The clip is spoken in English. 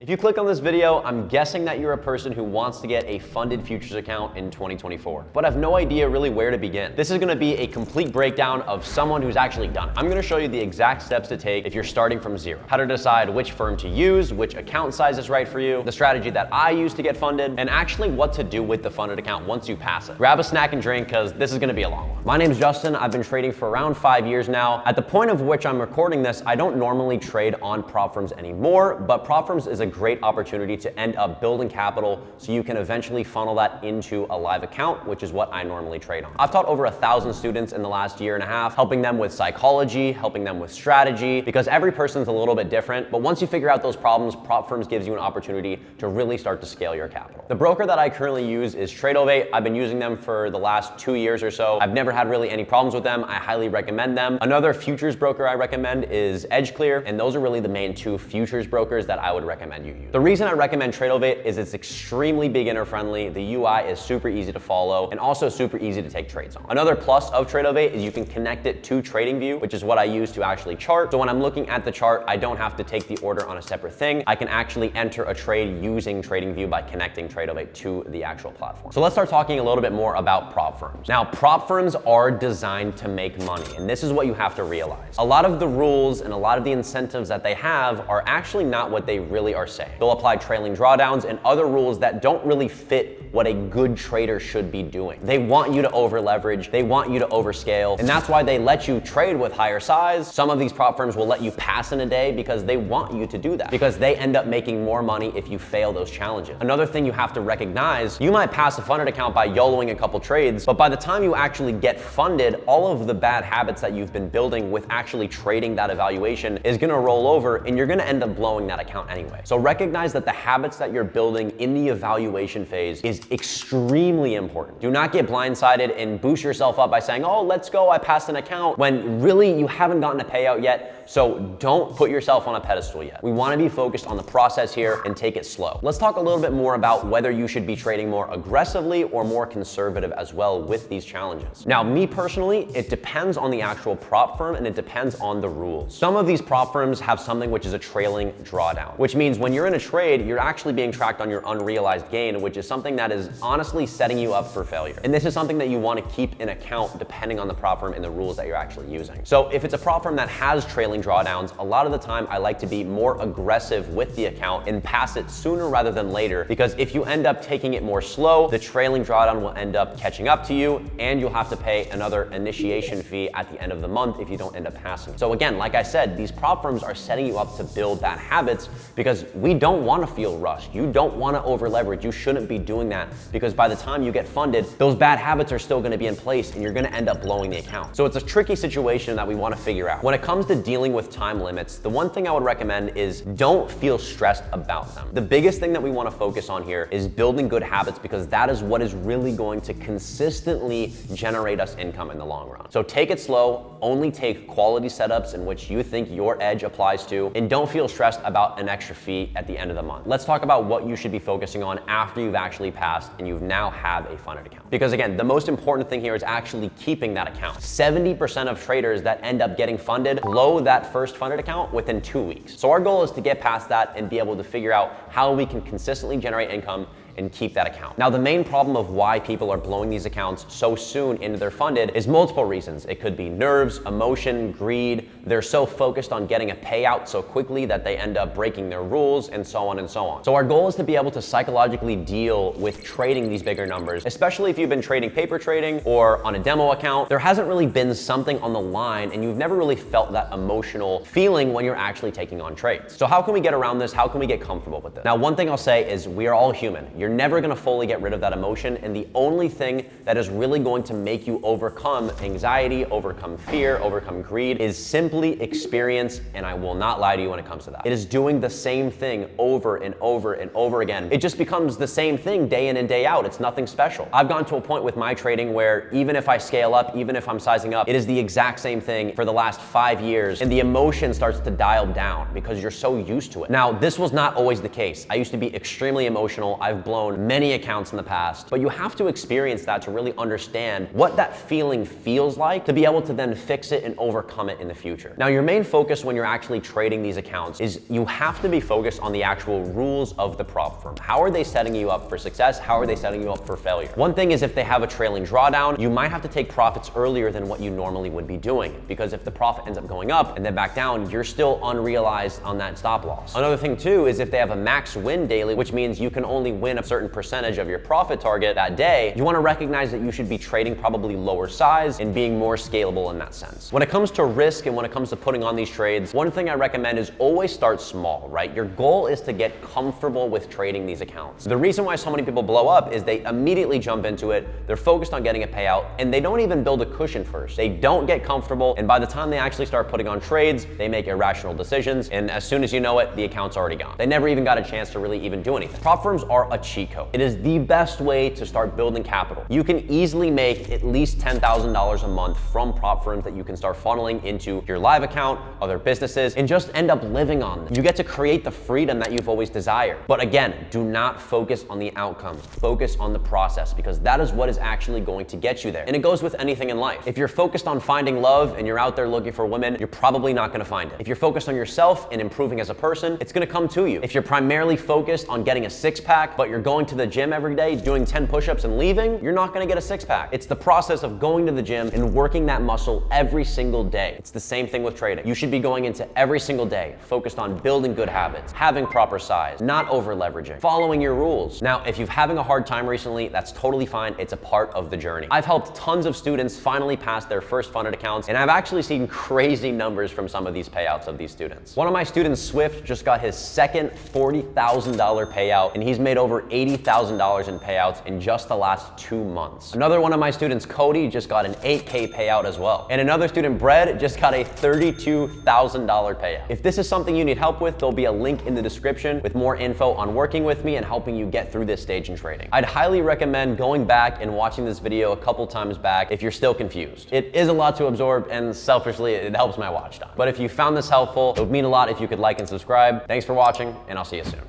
If you click on this video, I'm guessing that you're a person who wants to get a funded futures account in 2024, but have no idea really where to begin. This is gonna be a complete breakdown of someone who's actually done it. I'm gonna show you the exact steps to take if you're starting from zero, how to decide which firm to use, which account size is right for you, the strategy that I use to get funded, and actually what to do with the funded account once you pass it. Grab a snack and drink, because this is gonna be a long one. My name's Justin. I've been trading for around 5 years now. At the point of which I'm recording this, I don't normally trade on prop firms anymore, but prop firms is a great opportunity to end up building capital so you can eventually funnel that into a live account, which is what I normally trade on. I've taught over 1,000 students in the last year and a half, helping them with psychology, helping them with strategy, because every person's a little bit different. But once you figure out those problems, prop firms gives you an opportunity to really start to scale your capital. The broker that I currently use is Tradovate. I've been using them for the last 2 years or so. I've never had really any problems with them. I highly recommend them. Another futures broker I recommend is EdgeClear, and those are really the main two futures brokers that I would recommend you use. The reason I recommend Tradovate is it's extremely beginner friendly. The UI is super easy to follow and also super easy to take trades on. Another plus of Tradovate is you can connect it to TradingView, which is what I use to actually chart. So when I'm looking at the chart, I don't have to take the order on a separate thing. I can actually enter a trade using TradingView by connecting Tradovate to the actual platform. So let's start talking a little bit more about prop firms. Now, prop firms are designed to make money, and this is what you have to realize. A lot of the rules and a lot of the incentives that they have are actually not what they really are saying. They'll apply trailing drawdowns and other rules that don't really fit what a good trader should be doing. They want you to over leverage, they want you to overscale, and that's why they let you trade with higher size. Some of these prop firms will let you pass in a day because they want you to do that, because they end up making more money if you fail those challenges. Another thing you have to recognize, you might pass a funded account by YOLOing a couple trades, but by the time you actually get funded, all of the bad habits that you've been building with actually trading that evaluation is gonna roll over, and you're gonna end up blowing that account anyway. So recognize that the habits that you're building in the evaluation phase is extremely important. Do not get blindsided and boost yourself up by saying, oh, let's go, I passed an account, when really you haven't gotten a payout yet. So don't put yourself on a pedestal yet. We wanna be focused on the process here and take it slow. Let's talk a little bit more about whether you should be trading more aggressively or more conservative as well with these challenges. Now, me personally, it depends on the actual prop firm and it depends on the rules. Some of these prop firms have something which is a trailing drawdown, which means when you're in a trade, you're actually being tracked on your unrealized gain, which is something that is honestly setting you up for failure. And this is something that you wanna keep in account depending on the prop firm and the rules that you're actually using. So if it's a prop firm that has trailing drawdowns, a lot of the time I like to be more aggressive with the account and pass it sooner rather than later, because if you end up taking it more slow, the trailing drawdown will end up catching up to you and you'll have to pay another initiation fee at the end of the month if you don't end up passing. So again, like I said, these prop firms are setting you up to build bad habits because we don't want to feel rushed. You don't want to over leverage. You shouldn't be doing that, because by the time you get funded, those bad habits are still going to be in place and you're going to end up blowing the account. So it's a tricky situation that we want to figure out. When it comes to dealing with time limits, the one thing I would recommend is don't feel stressed about them. The biggest thing that we want to focus on here is building good habits, because that is what is really going to consistently generate us income in the long run. So take it slow, only take quality setups in which you think your edge applies to, and don't feel stressed about an extra fee at the end of the month. Let's talk about what you should be focusing on after you've actually passed and you now have a funded account. Because again, the most important thing here is actually keeping that account. 70% of traders that end up getting funded blow that first funded account within 2 weeks. So our goal is to get past that and be able to figure out how we can consistently generate income and keep that account. Now, the main problem of why people are blowing these accounts so soon into their funded is multiple reasons. It could be nerves, emotion, greed. They're so focused on getting a payout so quickly that they end up breaking their rules, and so on and so on. So our goal is to be able to psychologically deal with trading these bigger numbers, especially if you've been trading paper trading or on a demo account. There hasn't really been something on the line and you've never really felt that emotional feeling when you're actually taking on trades. So how can we get around this? How can we get comfortable with this? Now, one thing I'll say is we are all human. You're never gonna fully get rid of that emotion, and the only thing that is really going to make you overcome anxiety, overcome fear, overcome greed is simply experience, and I will not lie to you when it comes to that. It is doing the same thing over and over and over again. It just becomes the same thing day in and day out. It's nothing special. I've gotten to a point with my trading where even if I scale up, even if I'm sizing up, it is the exact same thing for the last 5 years. And and the emotion starts to dial down because you're so used to it. Now, this was not always the case. I used to be extremely emotional. I've blown many accounts in the past, but you have to experience that to really understand what that feeling feels like to be able to then fix it and overcome it in the future. Now, your main focus when you're actually trading these accounts is you have to be focused on the actual rules of the prop firm. How are they setting you up for success? How are they setting you up for failure? One thing is if they have a trailing drawdown, you might have to take profits earlier than what you normally would be doing, because if the profit ends up going up and then back down, you're still unrealized on that stop loss. Another thing too is if they have a max win daily, which means you can only win a certain percentage of your profit target that day, you want to recognize that you should be trading probably lower size and being more scalable in that sense. When it comes to risk and when it comes to putting on these trades, one thing I recommend is always start small, right? Your goal is to get comfortable with trading these accounts. The reason why so many people blow up is they immediately jump into it, they're focused on getting a payout, and they don't even build a cushion first. They don't get comfortable, and by the time they actually start putting on trades, they make irrational decisions, and as soon as you know it, the account's already gone. They never even got a chance to really even do anything. Prop firms are a cheat code. It is the best way to start building capital. You can easily make at least $10,000 a month from prop firms that you can start funneling into your live account, other businesses, and just end up living on them. You get to create the freedom that you've always desired. But again, do not focus on the outcomes. Focus on the process, because that is what is actually going to get you there. And it goes with anything in life. If you're focused on finding love and you're out there looking for women, you're probably not gonna find it. If you're focused on yourself and improving as a person, it's gonna come to you. If you're primarily focused on getting a six-pack, but you're going to the gym every day, doing 10 push-ups and leaving, you're not gonna get a six-pack. It's the process of going to the gym and working that muscle every single day. It's the same thing with trading. You should be going into every single day focused on building good habits, having proper size, not over leveraging, following your rules. Now, if you're having a hard time recently, that's totally fine. It's a part of the journey. I've helped tons of students finally pass their first funded accounts, and I've actually seen crazy numbers from some of these payouts of these students. One of my students, Swift, just got his second $40,000 payout, and he's made over $80,000 in payouts in just the last 2 months. Another one of my students, Cody, just got an $8K payout as well. And another student, Brett, just got a $32,000 payout. If this is something you need help with, there'll be a link in the description with more info on working with me and helping you get through this stage in trading. I'd highly recommend going back and watching this video a couple times back if you're still confused. It is a lot to absorb, and selfishly, it helps my watch time. But if you found this helpful, it would mean a lot if you could like and subscribe. Thanks for watching, and I'll see you soon.